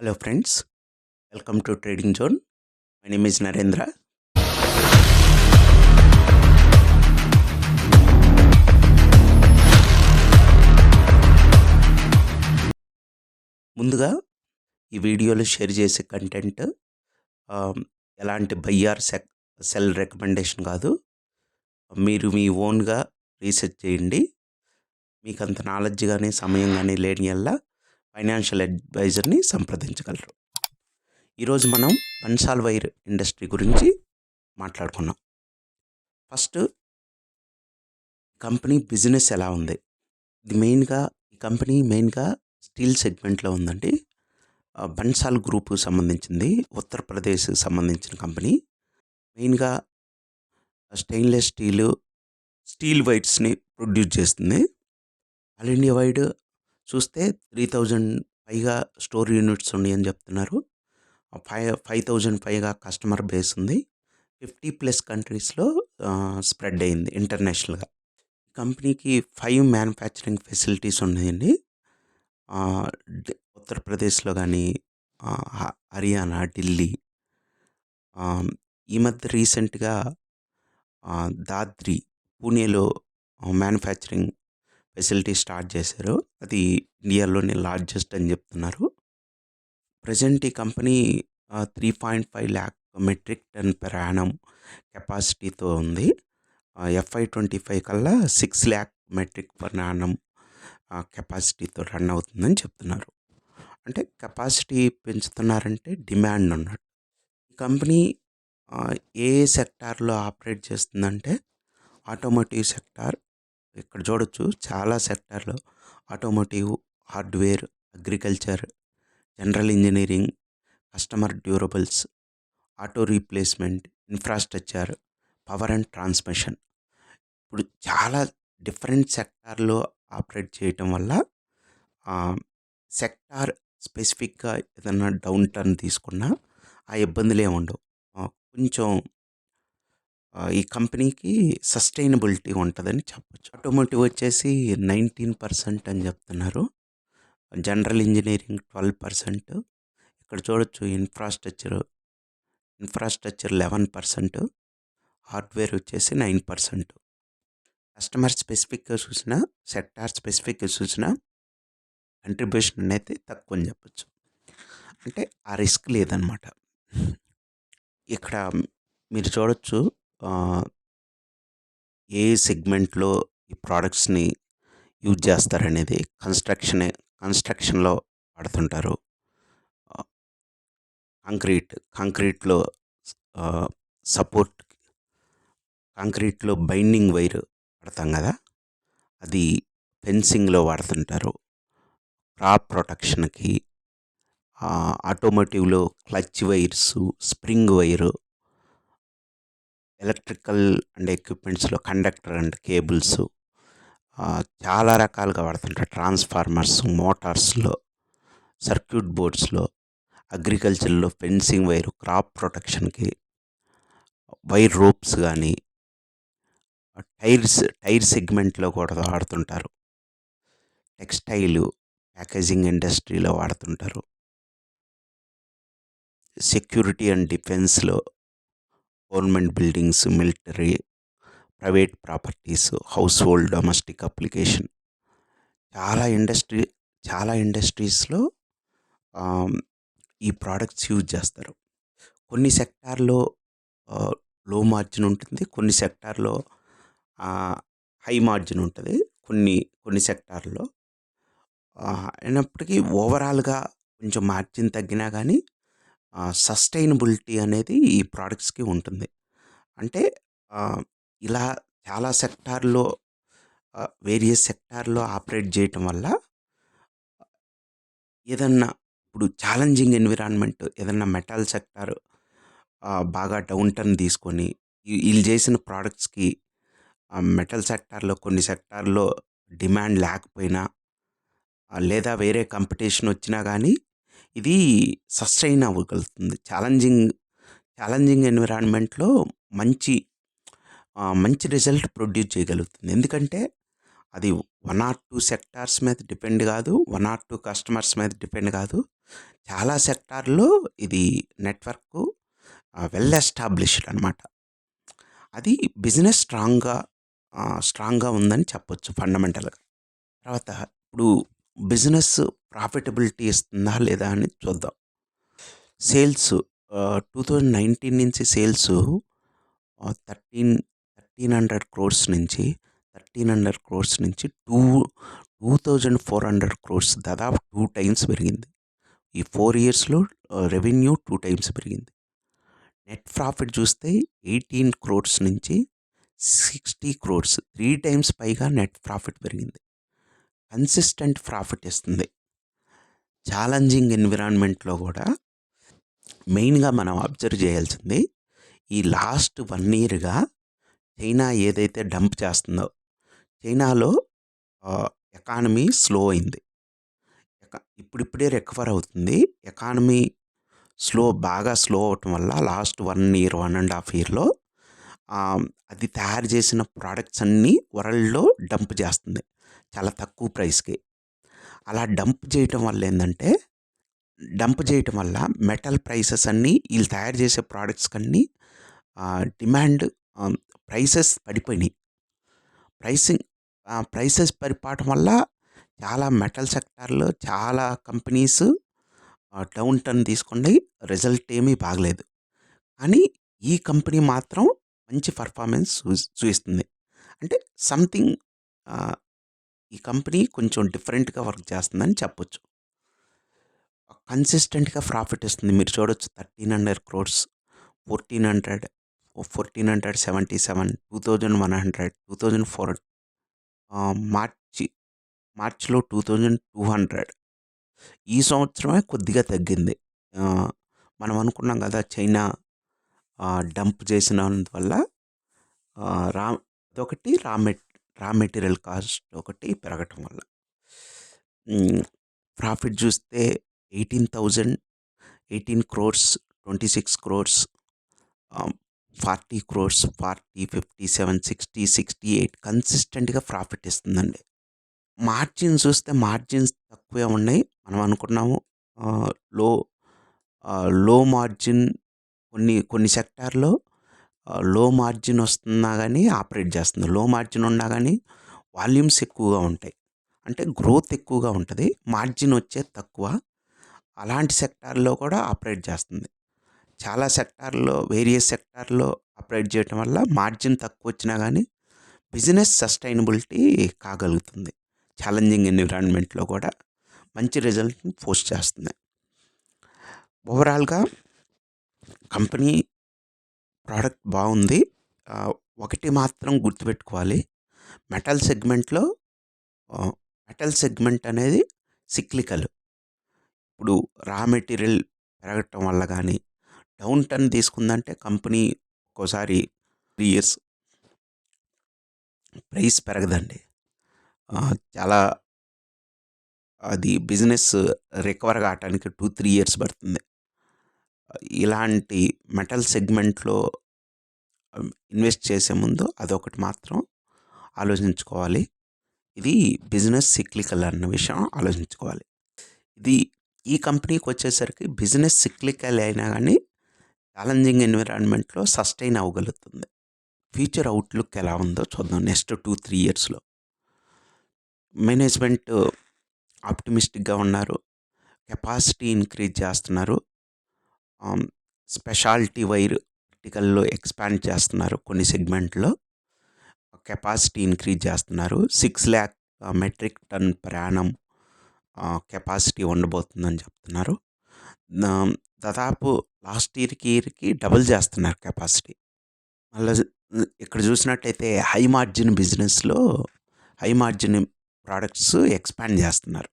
Hello friends, welcome to Trading Zone. My name is Narendra. ముందుగా ఈ వీడియోలో share చేసే కంటెంట్ ఎలాంటి బయ్యార్ సెల్ రికమెండేషన్ కాదు. మీరు మీ ఓన్గా రీసెర్చ్ చేయండి. మీకు అంత నాలెడ్జ్ కానీ సమయం కానీ లేని వల్ల ఫైనాన్షియల్ అడ్వైజర్ని సంప్రదించగలరు. ఈరోజు మనం బన్సాల్ వైర్ ఇండస్ట్రీ గురించి మాట్లాడుకున్నాం. ఫస్ట్ కంపెనీ బిజినెస్ ఎలా ఉంది? ఈ కంపెనీ మెయిన్గా స్టీల్ సెగ్మెంట్లో ఉందండి. బన్సాల్ గ్రూప్ సంబంధించింది, ఉత్తరప్రదేశ్ సంబంధించిన కంపెనీ. మెయిన్గా స్టెయిన్లెస్ స్టీల్ వైర్స్ని ప్రొడ్యూస్ చేస్తుంది. ఆల్ ఇండియా వైడ్ చూస్తే 3000 పైగా స్టోర్ యూనిట్స్ ఉన్నాయని చెప్తున్నారు. 5000 పైగా కస్టమర్ బేస్ ఉంది. 50+ కంట్రీస్లో స్ప్రెడ్ అయింది ఇంటర్నేషనల్గా. కంపెనీకి 5 మ్యానుఫ్యాక్చరింగ్ ఫెసిలిటీస్ ఉన్నాయండి. ఉత్తరప్రదేశ్లో కానీ, హర్యానా, ఢిల్లీ. ఈ మధ్య రీసెంట్గా దాద్రి, పూణేలో మ్యానుఫ్యాక్చరింగ్ ఫెసిలిటీ స్టార్ట్ చేశారు. అది ఇండియాలోనే లార్జెస్ట్ అని చెప్తున్నారు. ప్రజెంట్ ఈ company 3.5 lakh metric ton per annum కెపాసిటీతో ఉంది. FY25 కల్లా 6 lakh మెట్రిక్ పర్ యానం కెపాసిటీతో రన్ అవుతుందని చెప్తున్నారు. అంటే కెపాసిటీ పెంచుతున్నారంటే డిమాండ్ ఉన్నట్టు. ఈ కంపెనీ ఏ సెక్టార్లో ఆపరేట్ చేస్తుందంటే ఆటోమోటివ్ సెక్టార్. ఇక్కడ చూడొచ్చు చాలా సెక్టార్లో automotive, hardware, agriculture, general engineering, customer durables, auto replacement, infrastructure, power and transmission. ఇప్పుడు చాలా డిఫరెంట్ సెక్టార్లో ఆపరేట్ చేయటం వల్ల సెక్టార్ స్పెసిఫిక్గా ఏదన్నా డౌన్ టర్న్ తీసుకున్నా ఆ ఇబ్బందులు ఏమి ఉండవు. కొంచెం ఈ కంపెనీకి సస్టైనబిలిటీ ఉంటుందని చెప్పచ్చు. ఆటోమోటివ్ వచ్చేసి 19% అని చెప్తున్నారు. General engineering 12%. ఇక్కడ చూడొచ్చు ఇన్ఫ్రాస్ట్రక్చర్ 11%, హార్డ్వేర్ వచ్చేసి 9%. కస్టమర్ స్పెసిఫిక్గా చూసినా, సెక్టార్ స్పెసిఫిక్గా చూసినా కంట్రిబ్యూషన్ అనేది తక్కువ అని చెప్పచ్చు. అంటే ఆ రిస్క్ లేదనమాట. ఇక్కడ మీరు చూడొచ్చు ఏ సెగ్మెంట్లో ఈ ప్రోడక్ట్స్ని యూజ్ చేస్తారనేది. కన్స్ట్రక్షన్లో వాడుతుంటారు. కాంక్రీట్లో సపోర్ట్, కాంక్రీట్లో బైండింగ్ వైర్ వాడతాం కదా, అది ఫెన్సింగ్లో వాడుతుంటారు. క్రాప్ ప్రొటెక్షన్కి, ఆటోమోటివ్లో clutch wires, spring wire, electrical and ఎక్విప్మెంట్స్లో కండక్టర్ అండ్ కేబుల్స్, చాలా రకాలుగా వాడుతుంటారు. ట్రాన్స్ఫార్మర్స్, మోటార్స్లో, సర్క్యూట్ బోర్డ్స్లో, అగ్రికల్చర్లో ఫెన్సింగ్ వైరు, క్రాప్ ప్రొటెక్షన్కి వైర్ రోప్స్ కానీ, టైర్ సెగ్మెంట్లో కూడా వాడుతుంటారు. టెక్స్టైలు, ప్యాకేజింగ్ ఇండస్ట్రీలో వాడుతుంటారు. సెక్యూరిటీ అండ్ డిఫెన్స్లో, government buildings, military, private properties, household, domestic application, చాలా ఇండస్ట్రీస్లో ఈ ప్రోడక్ట్స్ యూజ్ చేస్తారు. కొన్ని సెక్టార్లో లో మార్జిన్ ఉంటుంది, కొన్ని సెక్టార్లో హై మార్జిన్ ఉంటుంది, కొన్ని సెక్టార్లో. అయినప్పటికీ ఓవరాల్గా కొంచెం మార్జిన్ తగ్గినా కానీ సస్టైనబిలిటీ అనేది ఈ ప్రోడక్ట్స్కి ఉంటుంది. అంటే ఇలా చాలా సెక్టార్లో, వేరియస్ సెక్టార్లో ఆపరేట్ చేయటం వల్ల ఏదన్నా ఇప్పుడు ఛాలెంజింగ్ ఎన్విరాన్మెంట్, ఏదన్నా మెటల్ సెక్టార్ బాగా డౌన్ టర్న్ తీసుకొని వీళ్ళు చేసిన ప్రోడక్ట్స్కి మెటల్ సెక్టార్లో కొన్ని సెక్టార్లో డిమాండ్ లేకపోయినా, లేదా వేరే కాంపిటీషన్ వచ్చినా కానీ ఇది సస్టైన్ అవ్వగలుగుతుంది. ఛాలెంజింగ్ ఎన్విరాన్మెంట్లో మంచి రిజల్ట్ ప్రొడ్యూస్ చేయగలుగుతుంది. ఎందుకంటే అది 1 or 2 సెక్టార్స్ మీద డిపెండ్ కాదు, 1 or 2 కస్టమర్స్ మీద డిపెండ్ కాదు. చాలా సెక్టార్‌లో ఇది నెట్వర్కు వెల్ ఎస్టాబ్లిష్డ్ అనమాట. అది బిజినెస్ స్ట్రాంగ్‌గా ఉందని చెప్పొచ్చు ఫండమెంటల్‌గా. తర్వాత ఇప్పుడు బిజినెస్ ప్రాఫిటబిలిటీ ఇస్తుందా లేదా అని చూద్దాం. సేల్స్ 2019 నుంచి సేల్సు 1300 క్రోర్స్ నుంచి 1300 క్రోర్స్ నుంచి 2400 క్రోర్స్ దాదాపు 2 టైమ్స్ పెరిగింది. ఈ 4 ఇయర్స్‌లో రెవెన్యూ 2 టైమ్స్ పెరిగింది. నెట్ ప్రాఫిట్ చూస్తే 18 క్రోర్స్ నుంచి 60 క్రోర్స్ 3 టైమ్స్ పైగా నెట్ ప్రాఫిట్ పెరిగింది. కన్సిస్టెంట్ ప్రాఫిట్ ఇస్తుంది. ఛాలెంజింగ్ ఎన్విరాన్మెంట్‌లో కూడా మెయిన్‌గా మనం అబ్జర్వ్ చేయాల్సింది ఈ లాస్ట్ 1 ఇయర్‌గా చైనా ఏదైతే డంప్ చేస్తుందో, చైనాలో ఎకానమీ స్లో అయింది. ఇప్పుడిప్పుడే రికవర్ అవుతుంది. ఎకానమీ బాగా స్లో అవ్వటం వల్ల లాస్ట్ 1 ఇయర్, 1½ ఇయర్‌లో అది తయారు చేసిన ప్రొడక్ట్స్ అన్నీ వరల్డ్‌లో డంప్ చేస్తుంది. చాలా తక్కువ ప్రైస్‌కి. అలా డంప్ చేయటం వల్ల మెటల్ ప్రైసెస్ అన్నీ ఈళ్ళు తయారు చేసే ప్రొడక్ట్స్ కన్నీ డిమాండ్ ప్రైసెస్ పడిపోయినాయి. ప్రైసెస్ పడిపోవటం వల్ల చాలా మెటల్ సెక్టార్‌లో చాలా కంపెనీస్ డౌన్ టర్న్ తీసుకున్నాయి. రిజల్ట్ ఏమీ బాగలేదు. కానీ ఈ కంపెనీ మాత్రం మంచి పర్ఫార్మెన్స్ చూయిస్తుంది. అంటే సంథింగ్ ఆహ్, ఈ కంపెనీ కొంచెం డిఫరెంట్‌గా వర్క్ చేస్తుందని చెప్పొచ్చు. కన్సిస్టెంట్‌గా ప్రాఫిట్ ఇస్తుంది. మీరు చూడొచ్చు 1300 క్రోర్స్, 1400, 1477, 2100, 2400 మార్చి మార్చ్‌లో 2200. ఈ సంవత్సరమే కొద్దిగా తగ్గింది. మనం అనుకున్నాం కదా! చైనా డంప్ చేసినందువల్ల రా అదొకటి రా మెటీరియల్ కాస్ట్ ఒకటి పెరగటం వల్ల. ప్రాఫిట్ చూస్తే 18 క్రోర్స్, 26 క్రోర్స్, 40 క్రోర్స్, 40, 57, 60, 68 కన్సిస్టెంట్‌గా ప్రాఫిట్ ఇస్తుందండి. మార్జిన్స్ తక్కువే ఉన్నాయి. మనం అనుకున్నాము ఆహ్, లో లో మార్జిన్ కొన్ని సెక్టార్‌లో లో మార్జిన్ వస్తున్నా గానీ ఆపరేట్ చేస్తుంది. లో మార్జిన్ ఉన్నా గానీ వాల్యూమ్స్ ఎక్కువగా ఉంటాయి. అంటే గ్రోత్ ఎక్కువగా ఉంటది. మార్జిన్ వచ్చేది తక్కువ. అలాంటి సెక్టార్‌లో కూడా ఆపరేట్ చేస్తుంది. చాలా వేరియస్ సెక్టార్‌లో ఆపరేట్ చేయటం వల్ల మార్జిన్ తక్కువొచ్చినా గానీ బిజినెస్ సస్టైనబిలిటీ కాగలుగుతుంది. ఛాలెంజింగ్ ఎన్విరాన్మెంట్‌లో కూడా మంచి రిజల్ట్‌ని పోస్ట్ చేస్తుంది. ఓవరాల్‌గా కంపెనీ ప్రోడక్ట్ బావుంది. ఆహ్, ఒకటి మాత్రం గుర్తుపెట్టుకోవాలి. మెటల్ సెగ్మెంట్‌లో మెటల్ సెగ్మెంట్ అనేది సిక్లికల్. ఇప్పుడు రా మెటీరియల్ పెరగటం వల్ల గానీ, డౌన్ టర్న్ తీసుకుందంటే కంపెనీ ఒక్కోసారి 3 ఇయర్స్ ప్రైస్ పెరగదండి. చాలా అది బిజినెస్ రికవర్ కావటానికి 2, 3 ఇయర్స్ పడుతుంది. ఇలాంటి మెటల్ సెగ్మెంట్‌లో ఇన్వెస్ట్ చేసే ముందు అదొకటి మాత్రం ఆలోచించుకోవాలి. ఇది బిజినెస్ సిక్లికల్ అన్న విషయం ఆలోచించుకోవాలి. ఇది ఈ కంపెనీకొచ్చేసరికి బిజినెస్ సిక్లికల్ అయినా గానీ ఛాలెంజింగ్ ఎన్విరాన్మెంట్‌లో సస్టైన్ అవ్వగలుగుతుంది. ఫ్యూచర్ అవుట్‌లుక్ ఎలా ఉందో చూద్దాం నెక్స్ట్ 2, 3 ఇయర్స్‌లో. మేనేజ్మెంట్ ఆప్టిమిస్టిక్‌గా ఉన్నారు. కెపాసిటీ ఇంక్రీజ్ చేస్తున్నారు. స్పెషాలిటీ వైర్ వర్టికల్‌లో ఎక్స్‌పాండ్ చేస్తున్నారు కొన్ని సెగ్మెంట్‌లో. కెపాసిటీ ఇంక్రీజ్ చేస్తున్నారు. 6,00,000 metric ton per annum capacity ఉండబోతుందని చెప్తున్నారు. దాదాపు లాస్ట్ ఇయర్‌కి డబుల్ చేస్తున్నారు కెపాసిటీ. మళ్ళా ఇక్కడ చూసినట్టయితే హై మార్జిన్ ప్రొడక్ట్స్ ఎక్స్‌పాండ్ చేస్తున్నారు.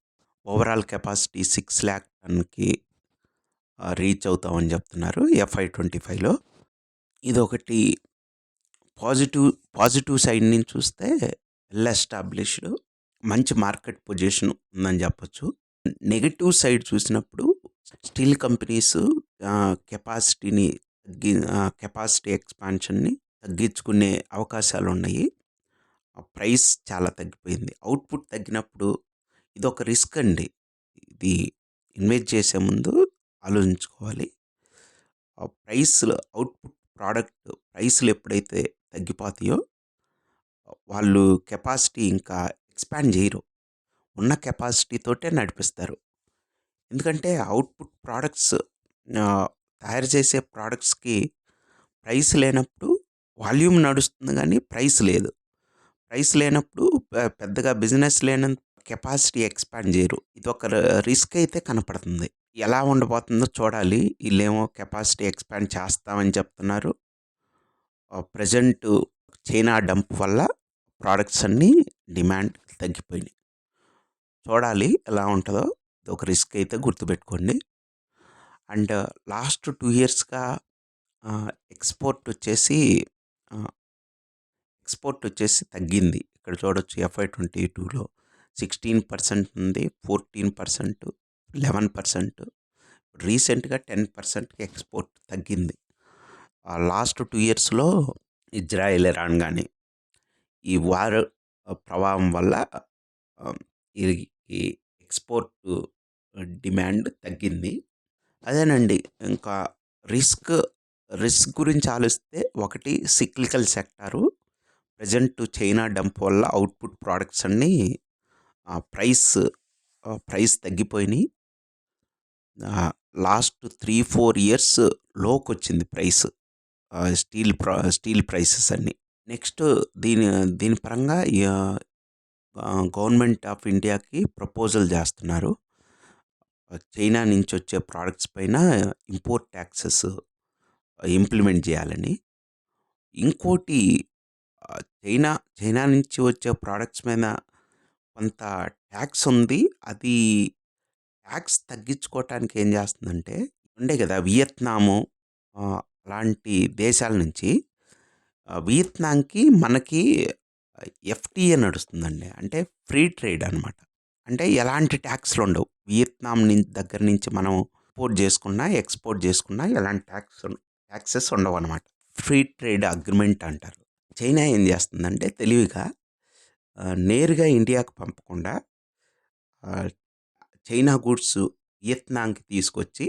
ఓవరాల్ కెపాసిటీ 6,00,000 టన్‌కి రీచ్ అవుతామని చెప్తున్నారు FY 25లో. ఇదొకటి పాజిటివ్ సైడ్ నుంచి చూస్తే వెల్ ఎస్టాబ్లిష్డ్ మంచి మార్కెట్ పొజిషన్ ఉందని చెప్పొచ్చు. నెగెటివ్ సైడ్ చూసినప్పుడు స్టీల్ కంపెనీస్ కెపాసిటీ ఎక్స్పాన్షన్‌ని తగ్గించుకునే అవకాశాలున్నాయి. ప్రైస్ చాలా తగ్గిపోయింది. అవుట్‌పుట్ తగ్గినప్పుడు ఇదొక రిస్క్ అండి. ఇది ఇన్వెస్ట్ చేసే ముందు ఆలోచించుకోవాలి. అవుట్‌పుట్ ప్రోడక్ట్ ప్రైస్‌లు ఎప్పుడైతే తగ్గిపోతాయో వాళ్ళు కెపాసిటీ ఇంకా ఎక్స్‌పాండ్ చేయరు. ఉన్న కెపాసిటీ తోటే నడిపిస్తారు. ఎందుకంటే అవుట్‌పుట్ ప్రొడక్ట్స్ తయారు చేసే ప్రొడక్ట్స్‌కి ప్రైస్ లేనప్పుడు వాల్యూమ్ నడుస్తుంది గానీ ప్రైస్ లేదు. ప్రైస్ లేనప్పుడు పెద్దగా బిజినెస్ లేనంత కెపాసిటీ ఎక్స్‌పాండ్ చేయరు. ఇదొక రిస్క్ అయితే కనపడుతుంది. ఎలా ఉండబోతుందో చూడాలి. ఈళ్ళేమో కెపాసిటీ ఎక్స్‌పాండ్ చేస్తామని చెప్తున్నారు. ప్రెజెంటు చైనా డంప్ వల్ల ప్రొడక్ట్స్ అన్నీ డిమాండ్ తగ్గిపోయినాయి. చూడాలి ఎలా ఉంటదో. ఇదొక రిస్క్ అయితే గుర్తుపెట్టుకోండి. అండ్ లాస్ట్ 2 ఇయర్స్‌గా ఎక్స్‌పోర్ట్ వచ్చేసి ఆహ్, ఎక్స్‌పోర్ట్ వచ్చేసి తగ్గింది. ఇక్కడ చూడొచ్చు FY 22లో 16% ఉంది. 14%, 11%, రీసెంట్‌గా 10%కి ఎక్స్‌పోర్ట్ తగ్గింది. లాస్ట్ 2 ఇయర్స్‌లో ఇజ్రాయెల్, ఇరాన్ గాని ఈ వార్ ప్రభావం వల్ల ఆహ్, ఈ ఈ ఎక్స్‌పోర్ట్ డిమాండ్ తగ్గింది. అదేనండి. ఇంకా రిస్క్, రిస్క్ గురించి ఆలోచిస్తే ఒకటి cyclical sector. Present China dump వల్ల అవుట్‌పుట్ ప్రొడక్ట్స్ అన్నీ ప్రైస్ తగ్గిపోయినియి. లాస్ట్ 3, 4 ఇయర్స్ లోకొచ్చింది ప్రైస్. స్టీల్ ప్రైసెస్ అన్నీ. నెక్స్ట్ దీని దీని పరంగా గవర్నమెంట్ ఆఫ్ ఇండియాకి ప్రపోజల్ చేస్తున్నారు. చైనా నుంచి వచ్చే ప్రొడక్ట్స్ పైన ఇంపోర్ట్ టాక్సెస్ ఇంప్లిమెంట్ చేయాలని. ఇంకోటి చైనా నుంచి వచ్చే ప్రొడక్ట్స్ మీద కొంత ట్యాక్స్ ఉంది. అది ట్యాక్స్ తగ్గించుకోవటానికి ఏం చేస్తుందంటే ఉండే కదా వియత్నాము అలాంటి దేశాల నుంచి వియత్నాంకి మనకి ఎఫ్‌టిఏ నడుస్తుందండి. అంటే ఫ్రీ ట్రేడ్ అనమాట. అంటే ఎలాంటి ట్యాక్స్‌లు ఉండవు. వియత్నాం దగ్గర నుంచి మనం ఇంపోర్ట్ చేసుకున్నా, ఎక్స్‌పోర్ట్ చేసుకున్నా ఎలాంటి ట్యాక్సెస్ ఉండవనమాట. ఫ్రీ ట్రేడ్ అగ్రిమెంట్ అంటారు. చైనా ఏం చేస్తుందంటే తెలివిగా నేరుగా ఇండియాకు పంపకుండా చైనా గూడ్స్ వియత్నాంకి తీసుకొచ్చి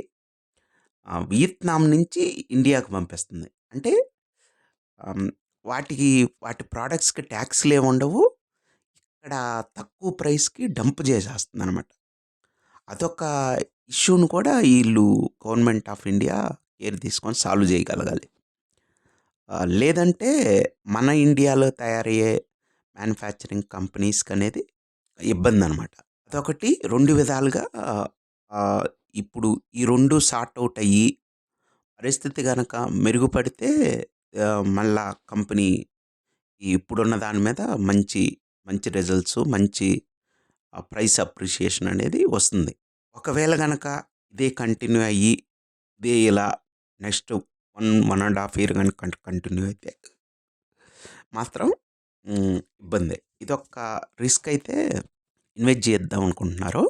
వియత్నాం నుంచి ఇండియాకు పంపిస్తుంది. అంటే ఆహ్, వాటి ప్రొడక్ట్స్‌కి ట్యాక్స్‌లేముండవు. ఇక్కడ తక్కువ ప్రైస్‌కి డంప్ చేసేస్తుందనమాట. అదొక ఇష్యూని కూడా ఈళ్ళు గవర్నమెంట్ ఆఫ్ ఇండియా కేర్ తీసుకొని సాల్వ్ చేయగలగాలి. లేదంటే మన ఇండియాలో తయారయ్యే మ్యానుఫ్యాక్చరింగ్ కంపెనీస్‌కనేది ఇబ్బందనమాట. అదొకటి 2 విధాలుగా ఆహ్, ఇప్పుడు ఈ 2 సార్ట్ ఔట్ అయ్యి పరిస్థితి గనక మెరుగుపడితే మళ్ళా కంపెనీ ఇప్పుడున్న దాని మీద మంచి, మంచి రిజల్ట్స్, మంచి ప్రైస్ అప్రిషియేషన్ అనేది వస్తుంది. ఒకవేళ గనక ఇదే కంటిన్యూ అయ్యి, ఇదే ఇలా నెక్స్ట్ 1 ½ ఇయర్ గనక కంటిన్యూ అయితే మాత్రం ఇబ్బందే. ఇదొక రిస్క్ అయితే ఇన్వెస్ట్ చేద్దాం అనుకుంటున్నారో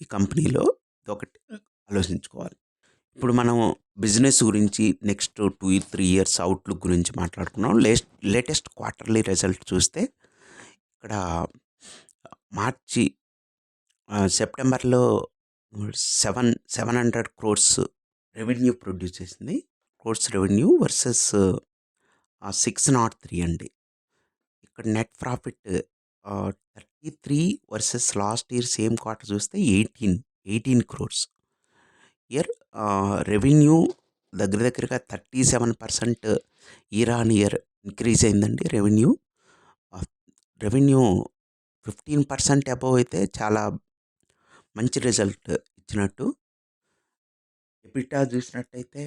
ఈ కంపెనీలో ఇదొకటి ఆలోచించుకోవాలి. ఇప్పుడు మనం బిజినెస్ గురించి నెక్స్ట్ 2, 3 ఇయర్స్ అవుట్‌లుక్ గురించి మాట్లాడుకున్నాం. లేటెస్ట్ క్వార్టర్లీ రిజల్ట్ చూస్తే ఇక్కడ మార్చి సెప్టెంబర్‌లో 700 క్రోర్స్ రెవెన్యూ ప్రొడ్యూస్ చేసింది. రెవెన్యూ వర్సెస్ 603 అండి. ఇక్కడ net profit 33 versus last year same quarter చూస్తే 18 క్రోర్స్. ఇయర్ రెవెన్యూ దగ్గరగా 37% ఇయర్ ఆన్ ఇయర్ ఇంక్రీజ్ అయిందండి రెవెన్యూ. రెవెన్యూ 15% అబోవ్ అయితే చాలా మంచి రిజల్ట్ ఇచ్చినట్టు. ఎబిటా చూసినట్టయితే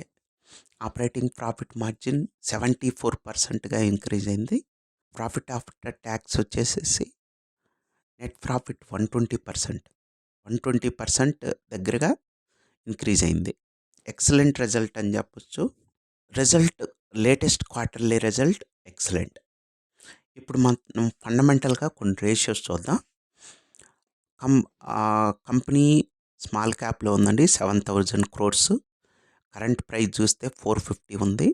ఆపరేటింగ్ ప్రాఫిట్ మార్జిన్ 74%గా ఇంక్రీజ్ అయింది. ప్రాఫిట్ ఆఫ్టర్ ట్యాక్స్ వచ్చేసేసి నెట్ ప్రాఫిట్ 120% దగ్గరగా ఇంక్రీజ్ అయింది. ఎక్సలెంట్ రిజల్ట్ అని చెప్పొచ్చు. Latest quarterly result excellent. ఇప్పుడు మనం ఫండమెంటల్‌గా కొన్ని రేషియోస్ చూద్దాం. కంపెనీ స్మాల్ క్యాప్‌లో ఉందండి. 7,000 క్రోర్స్. కరెంట్ ప్రైస్ చూస్తే 450 ఉంది.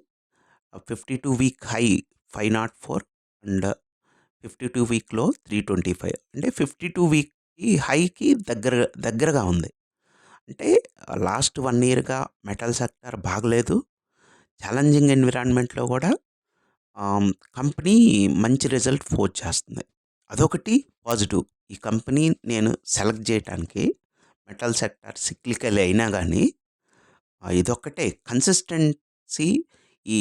52 వీక్ హై 504 అండ్ 52 వీక్‌లో 325. అంటే 52 వీక్‌కి హైకి దగ్గరగా ఉంది. అంటే లాస్ట్ 1 ఇయర్‌గా మెటల్ సెక్టార్ బాగలేదు. ఛాలెంజింగ్ ఎన్విరాన్మెంట్‌లో కూడా ఆహ్, కంపెనీ మంచి రిజల్ట్ ఫోర్స్ చేస్తుంది. అదొకటి పాజిటివ్. ఈ కంపెనీ నేను సెలెక్ట్ చేయటానికి మెటల్ సెక్టార్ సిక్లికల్ అయినా గానీ ఇదొక్కటే కన్సిస్టెన్సీ ఈ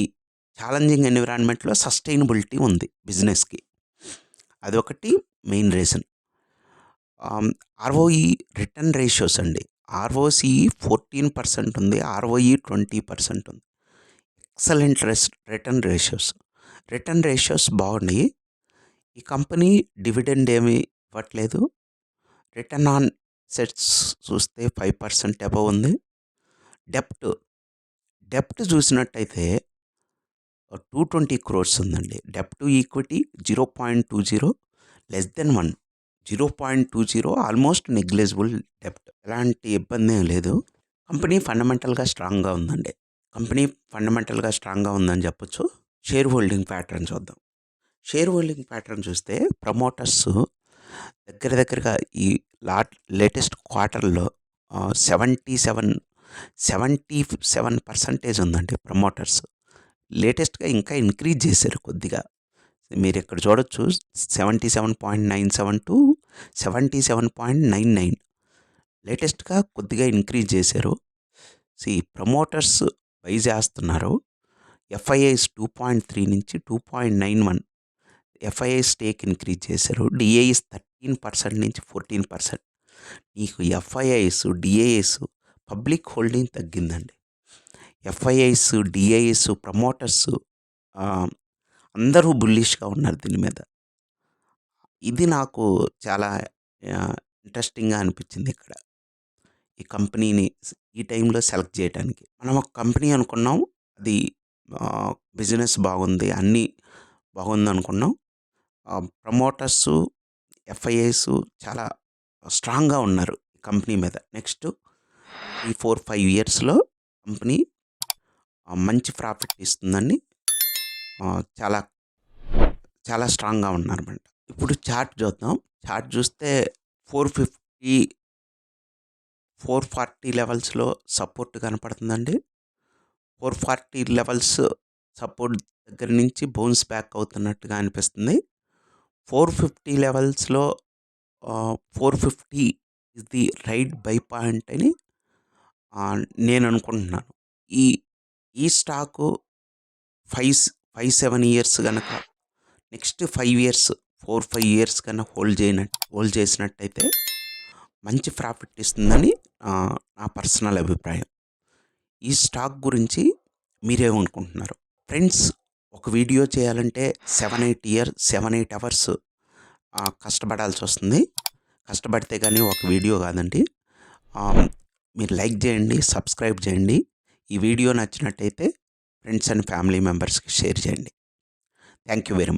ఛాలెంజింగ్ ఎన్విరాన్మెంట్‌లో సస్టైనబిలిటీ ఉంది బిజినెస్‌కి. అదొకటి main reason. ROE return ratios అండి. ఆర్ఓసిఈ 14% ఉంది. ఆర్ఓఈ 20% ఉంది. Excellent return ratios. Return ratios బాగున్నాయి. ఈ కంపెనీ డివిడెండ్ ఏమి ఇవ్వట్లేదు. రిటర్న్ ఆన్ అసెట్స్ చూస్తే 5% అబోవ్ ఉంది. డెప్ట్, డెప్ట్ చూసినట్టయితే 220 క్రోర్స్ ఉందండి. డెప్ట్ to equity 0.20 less than 1. 0.20 almost negligible డెప్ట్. ఎలాంటి ఇబ్బంది ఏం లేదు. కంపెనీ ఫండమెంటల్‌గా స్ట్రాంగ్‌గా ఉందండి. కంపెనీ ఫండమెంటల్‌గా స్ట్రాంగ్‌గా ఉందని చెప్పొచ్చు. షేర్ హోల్డింగ్ ప్యాటర్న్ చూద్దాం. షేర్ హోల్డింగ్ ప్యాటర్న్ చూస్తే ప్రమోటర్స్ దగ్గరగా ఈ లేటెస్ట్ క్వార్టర్‌లో 77% ఉందండి ప్రమోటర్స్. లేటెస్ట్‌గా ఇంకా ఇంక్రీజ్ చేశారు కొద్దిగా. మీరిక్కడ చూడొచ్చు 77.97-77.99 లేటెస్ట్‌గా కొద్దిగా ఇంక్రీజ్ చేశారు. ప్రమోటర్స్ బై చేస్తున్నారు. ఎఫ్ఐఐస్ 2.3 నుంచి 2.91 ఎఫ్ఐఐ స్టేక్ ఇంక్రీజ్ చేశారు. డిఐఎస్ 13% నుంచి 14%. నీకు ఎఫ్ఐఐస్, డిఐఎస్ పబ్లిక్ హోల్డింగ్ తగ్గిందండి. ఎఫ్ఐఐస్, డిఐఎస్, ప్రమోటర్స్ అందరూ బుల్లిష్‌గా ఉన్నారు దీని మీద. ఇది నాకు చాలా ఇంట్రెస్టింగ్‌గా అనిపించింది ఇక్కడ. ఈ కంపెనీని ఈ టైంలో సెలెక్ట్ చేయటానికి. మనం ఒక కంపెనీ అనుకున్నాం. అది బిజినెస్ బాగుంది. అన్నీ బాగుందనుకున్నాం. ప్రమోటర్సు, ఎఫ్ఐఐస్ చాలా స్ట్రాంగ్‌గా ఉన్నారు ఈ కంపెనీ మీద. నెక్స్ట్ ఈ 4, 5 ఇయర్స్‌లో కంపెనీ మంచి ప్రాఫిట్ ఇస్తుందని చాలా చాలా స్ట్రాంగ్‌గా ఉన్నారన్నమాట. ఇప్పుడు చార్ట్ చూద్దాం. చార్ట్ చూస్తే 450, 440 లెవెల్స్‌లో సపోర్ట్ కనపడుతుందండి. 440 లెవెల్స్ సపోర్ట్ దగ్గర నుంచి బౌన్స్ బ్యాక్ అవుతున్నట్టుగా అనిపిస్తుంది. 450 లెవెల్స్‌లో 450 is the right by point అని నేను అనుకుంటున్నాను. ఈ ఈ స్టాకు 7 ఇయర్స్ గనక నెక్స్ట్ 5 ఇయర్స్ 4, 5 ఇయర్స్ కన్నా హోల్డ్ చేసినట్టయితే మంచి ప్రాఫిట్ ఇస్తుందని నా పర్సనల్ అభిప్రాయం. ఈ స్టాక్ గురించి మీరేమనుకుంటున్నారు? ఫ్రెండ్స్, ఒక వీడియో చేయాలంటే 7, 8 అవర్స్ కష్టపడాల్సి వస్తుంది. కష్టపడితే కానీ ఒక వీడియో కాదండి. మీరు లైక్ చేయండి, సబ్స్క్రైబ్ చేయండి. ఈ వీడియో నచ్చినట్టయితే ఫ్రెండ్స్ అండ్ ఫ్యామిలీ మెంబర్స్కి షేర్ చేయండి. Thank you very much.